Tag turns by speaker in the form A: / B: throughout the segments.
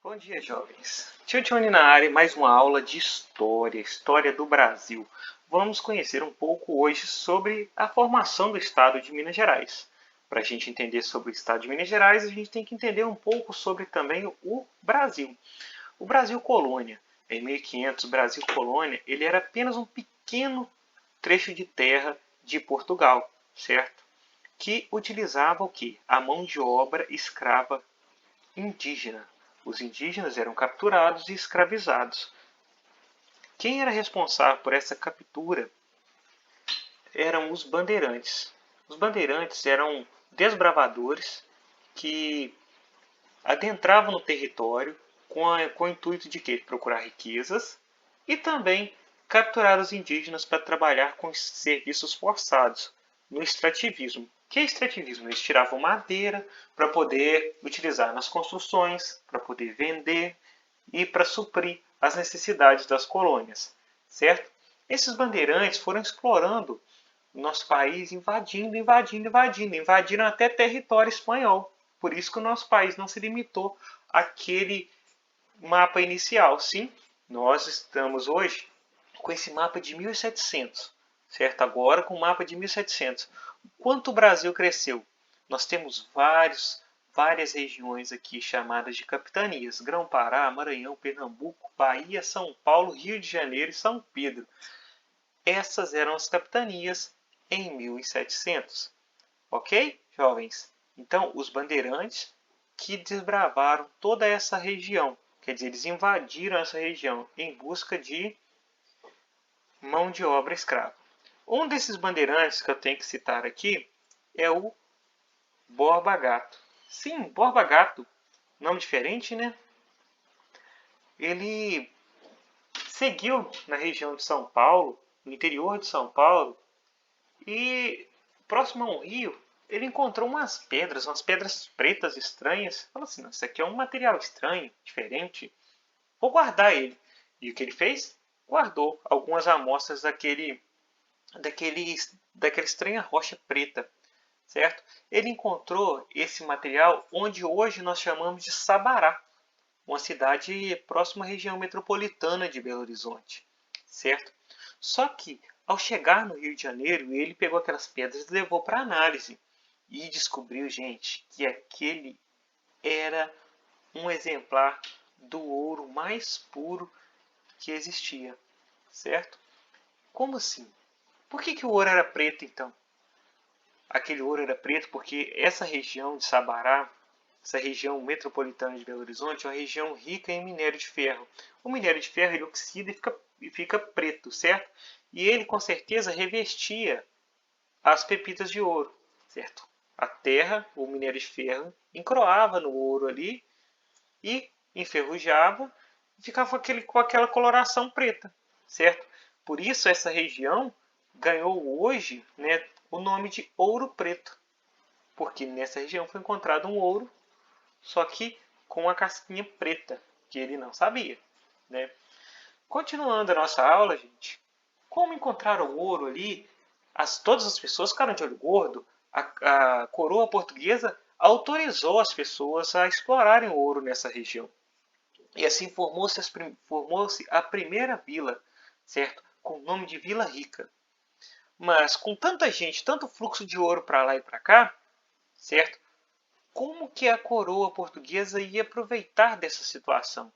A: Bom dia, jovens. Tio Johnny na área, mais uma aula de história do Brasil. Vamos conhecer um pouco hoje sobre a formação do Estado de Minas Gerais. Para a gente entender sobre o Estado de Minas Gerais, a gente tem que entender um pouco sobre também o Brasil. O Brasil colônia, em 1500, o Brasil colônia, ele era apenas um pequeno trecho de terra de Portugal, certo? Que utilizava o quê? A mão de obra escrava indígena. Os indígenas eram capturados e escravizados. Quem era responsável por essa captura eram os bandeirantes. Os bandeirantes eram desbravadores que adentravam no território com o intuito de quê? Procurar riquezas e também capturar os indígenas para trabalhar com serviços forçados no extrativismo. Que é extrativismo? Eles tiravam madeira para poder utilizar nas construções, para poder vender e para suprir as necessidades das colônias, certo? Esses bandeirantes foram explorando o nosso país, invadiram até território espanhol. Por isso que o nosso país não se limitou àquele mapa inicial. Sim, nós estamos hoje com esse mapa de 1700, certo? Agora com o mapa de 1700. Quanto o Brasil cresceu? Nós temos várias regiões aqui chamadas de capitanias: Grão-Pará, Maranhão, Pernambuco, Bahia, São Paulo, Rio de Janeiro e São Pedro. Essas eram as capitanias em 1700. Ok, jovens? Então, os bandeirantes que desbravaram toda essa região, quer dizer, eles invadiram essa região em busca de mão de obra escrava. Um desses bandeirantes que eu tenho que citar aqui é o Borba Gato. Sim, Borba Gato, nome diferente, né? Ele seguiu na região de São Paulo, no interior de São Paulo, e próximo a um rio, ele encontrou umas pedras pretas estranhas. Falou assim: isso aqui é um material estranho, diferente, vou guardar ele. E o que ele fez? Guardou algumas amostras daquela estranha rocha preta, certo? Ele encontrou esse material onde hoje nós chamamos de Sabará, uma cidade próxima à região metropolitana de Belo Horizonte, certo? Só que, ao chegar no Rio de Janeiro, ele pegou aquelas pedras e levou para análise e descobriu, gente, que aquele era um exemplar do ouro mais puro que existia, certo? Como assim? Por que o ouro era preto, então? Aquele ouro era preto porque essa região de Sabará, essa região metropolitana de Belo Horizonte, é uma região rica em minério de ferro. O minério de ferro ele oxida e fica preto, certo? E ele com certeza revestia as pepitas de ouro, certo? A terra, o minério de ferro, encroava no ouro ali e enferrujava e ficava com aquela coloração preta, certo? Por isso essa região ganhou hoje, né, o nome de Ouro Preto, porque nessa região foi encontrado um ouro, só que com a casquinha preta, que ele não sabia, né? Continuando a nossa aula, gente, como encontrar o ouro ali? Todas as pessoas ficaram de olho gordo. A coroa portuguesa autorizou as pessoas a explorarem o ouro nessa região. E assim formou-se a primeira vila, certo? Com o nome de Vila Rica. Mas com tanta gente, tanto fluxo de ouro para lá e para cá, certo? Como que a coroa portuguesa ia aproveitar dessa situação?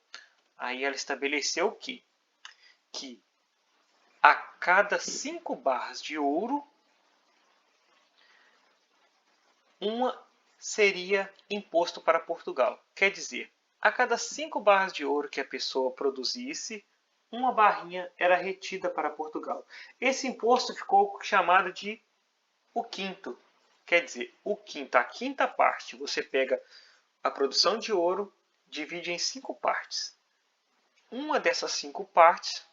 A: Aí ela estabeleceu que a cada 5 barras de ouro, uma seria imposto para Portugal. Quer dizer, a cada 5 barras de ouro que a pessoa produzisse, uma barrinha era retida para Portugal. Esse imposto ficou chamado de o quinto. Quer dizer, o quinto, a quinta parte, você pega a produção de ouro, divide em 5 partes. Uma dessas 5 partes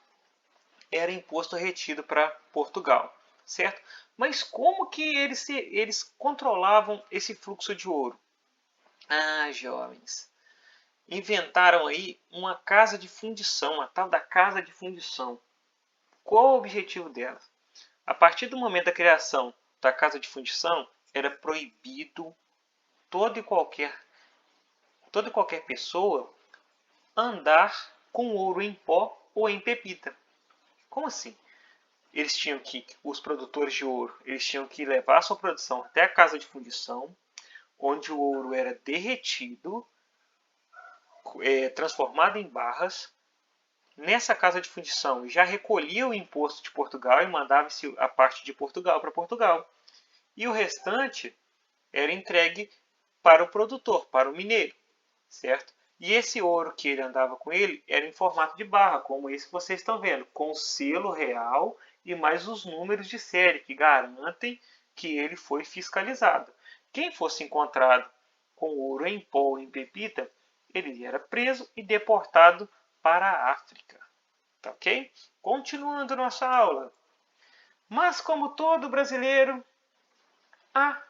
A: era imposto retido para Portugal, certo? Mas como que eles controlavam esse fluxo de ouro? Ah, jovens, inventaram aí uma casa de fundição, a tal da casa de fundição. Qual o objetivo dela? A partir do momento da criação da casa de fundição, era proibido toda e qualquer pessoa andar com ouro em pó ou em pepita. Como assim? Os produtores de ouro, eles tinham que levar a sua produção até a casa de fundição, onde o ouro era derretido, transformado em barras. Nessa casa de fundição já recolhia o imposto de Portugal e mandava-se a parte de Portugal para Portugal. E o restante era entregue para o produtor, para o mineiro, certo? E esse ouro que ele andava com ele era em formato de barra, como esse que vocês estão vendo, com o selo real e mais os números de série que garantem que ele foi fiscalizado. Quem fosse encontrado com ouro em pó ou em pepita, ele era preso e deportado para a África. Tá ok? Continuando nossa aula. Mas como todo brasileiro, a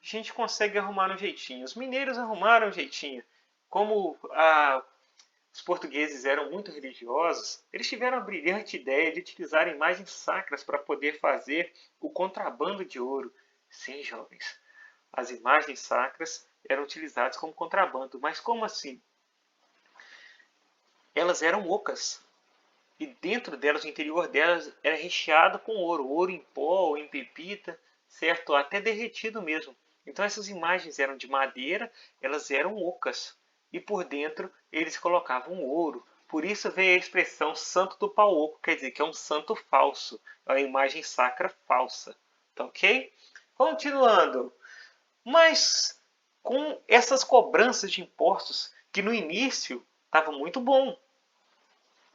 A: gente consegue arrumar um jeitinho. Os mineiros arrumaram um jeitinho. Como os portugueses eram muito religiosos, eles tiveram a brilhante ideia de utilizar imagens sacras para poder fazer o contrabando de ouro. Sim, jovens, as imagens sacras eram utilizadas como contrabando. Mas como assim? Elas eram ocas. E dentro delas, o interior delas, era recheado com ouro. Ouro em pó ou em pepita, certo? Até derretido mesmo. Então essas imagens eram de madeira, elas eram ocas. E por dentro eles colocavam ouro. Por isso veio a expressão santo do pau oco, quer dizer que é um santo falso. É uma imagem sacra falsa. Tá ok? Continuando. Mas com essas cobranças de impostos, que no início estava muito bom.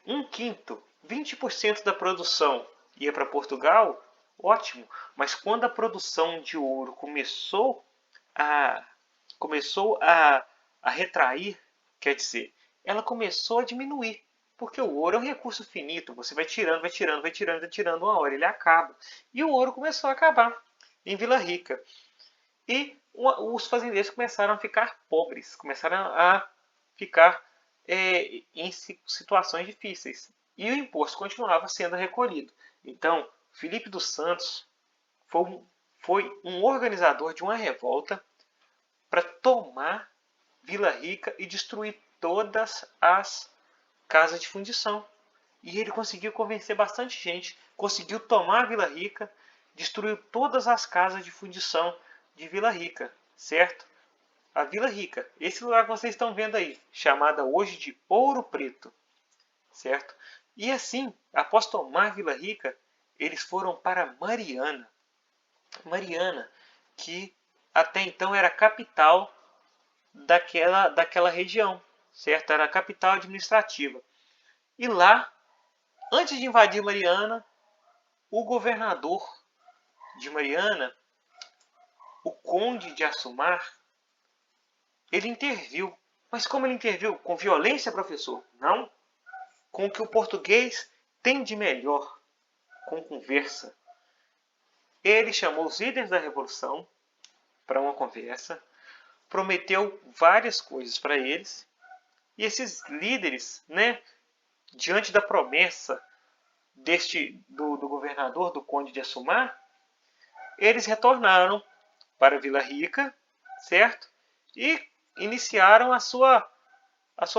A: 1/5, 20% da produção ia para Portugal, ótimo. Mas quando a produção de ouro a, começou a retrair, quer dizer, ela começou a diminuir. Porque o ouro é um recurso finito, você vai tirando, vai tirando, vai tirando, vai tirando, uma hora ele acaba. E o ouro começou a acabar em Vila Rica. E os fazendeiros começaram a ficar pobres, começaram a ficar em situações difíceis. E o imposto continuava sendo recolhido. Então, Filipe dos Santos foi um organizador de uma revolta para tomar Vila Rica e destruir todas as casas de fundição. E ele conseguiu convencer bastante gente, conseguiu tomar Vila Rica, destruiu todas as casas de fundição de Vila Rica, certo? A Vila Rica, esse lugar que vocês estão vendo aí, chamada hoje de Ouro Preto, certo? E assim, após tomar Vila Rica, eles foram para Mariana. Mariana, que até então era a capital daquela região, certo? Era a capital administrativa. E lá, antes de invadir Mariana, o governador de Mariana, o conde de Assumar, ele interviu. Mas como ele interviu? Com violência, professor? Não. Com o que o português tem de melhor, com conversa. Ele chamou os líderes da Revolução para uma conversa, prometeu várias coisas para eles, e esses líderes, diante da promessa do governador, do conde de Assumar, eles retornaram para Vila Rica, certo? E iniciaram a sua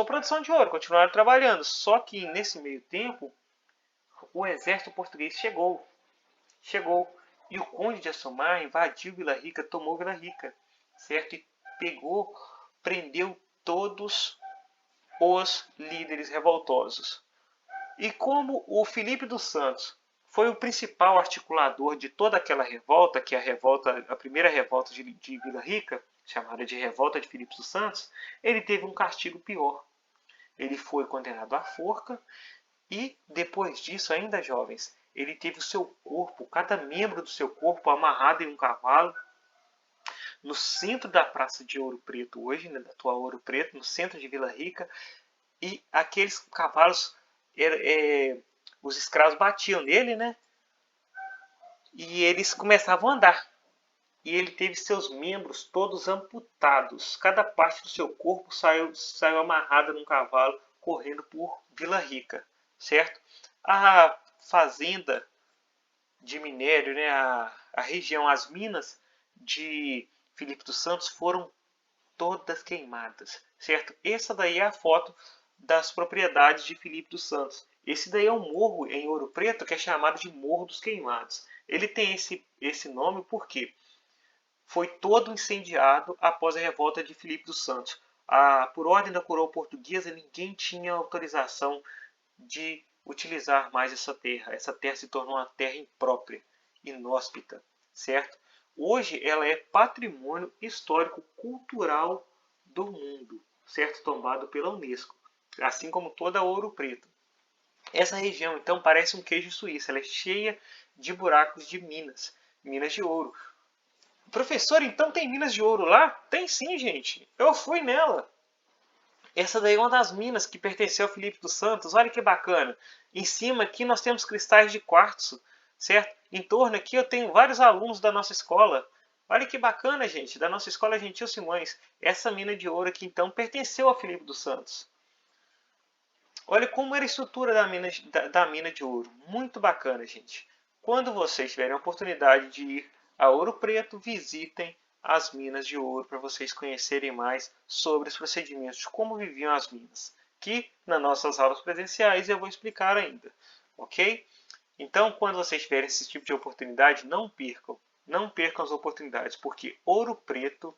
A: produção de ouro, continuaram trabalhando. Só que nesse meio tempo, o exército português chegou. E o conde de Assumar invadiu Vila Rica, tomou Vila Rica, certo? E prendeu todos os líderes revoltosos. E como o Filipe dos Santos foi o principal articulador de toda aquela revolta, que é a primeira revolta de Vila Rica, chamada de Revolta de Filipe dos Santos, ele teve um castigo pior. Ele foi condenado à forca e, depois disso, ainda jovens, ele teve o seu corpo, cada membro do seu corpo amarrado em um cavalo, no centro da Praça de Ouro Preto hoje, da atual Ouro Preto, no centro de Vila Rica, e aqueles cavalos, os escravos batiam nele, e eles começavam a andar. E ele teve seus membros todos amputados. Cada parte do seu corpo saiu amarrada num cavalo, correndo por Vila Rica, certo? A fazenda de minério, a região, as minas de Filipe dos Santos foram todas queimadas, certo? Essa daí é a foto das propriedades de Filipe dos Santos. Esse daí é um morro em Ouro Preto que é chamado de Morro dos Queimados. Ele tem esse nome porque foi todo incendiado após a revolta de Filipe dos Santos. Por ordem da coroa portuguesa, ninguém tinha autorização de utilizar mais essa terra. Essa terra se tornou uma terra imprópria, inóspita, certo? Hoje ela é patrimônio histórico cultural do mundo, certo? Tombado pela Unesco, assim como toda Ouro Preto. Essa região, então, parece um queijo suíço. Ela é cheia de buracos de minas, minas de ouro. Professor, então tem minas de ouro lá? Tem sim, gente. Eu fui nela. Essa daí é uma das minas que pertenceu ao Filipe dos Santos. Olha que bacana. Em cima aqui nós temos cristais de quartzo, certo? Em torno aqui eu tenho vários alunos da nossa escola. Olha que bacana, gente, da nossa escola Gentil Simões. Essa mina de ouro aqui então pertenceu ao Filipe dos Santos. Olha como era a estrutura da mina de ouro. Muito bacana, gente. Quando vocês tiverem a oportunidade de ir a Ouro Preto, visitem as minas de ouro para vocês conhecerem mais sobre os procedimentos de como viviam as minas, que nas nossas aulas presenciais eu vou explicar ainda, ok? Então, quando vocês tiverem esse tipo de oportunidade, não percam as oportunidades, porque Ouro Preto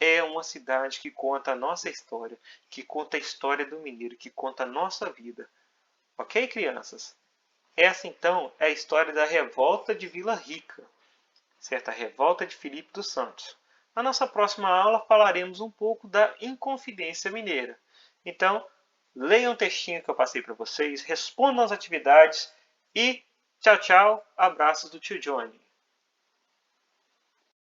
A: é uma cidade que conta a nossa história, que conta a história do mineiro, que conta a nossa vida. Ok, crianças? Essa então é a história da revolta de Vila Rica, certo? A revolta de Filipe dos Santos. Na nossa próxima aula falaremos um pouco da Inconfidência Mineira. Então, leiam o textinho que eu passei para vocês, respondam as atividades e tchau, tchau, abraços do tio Johnny.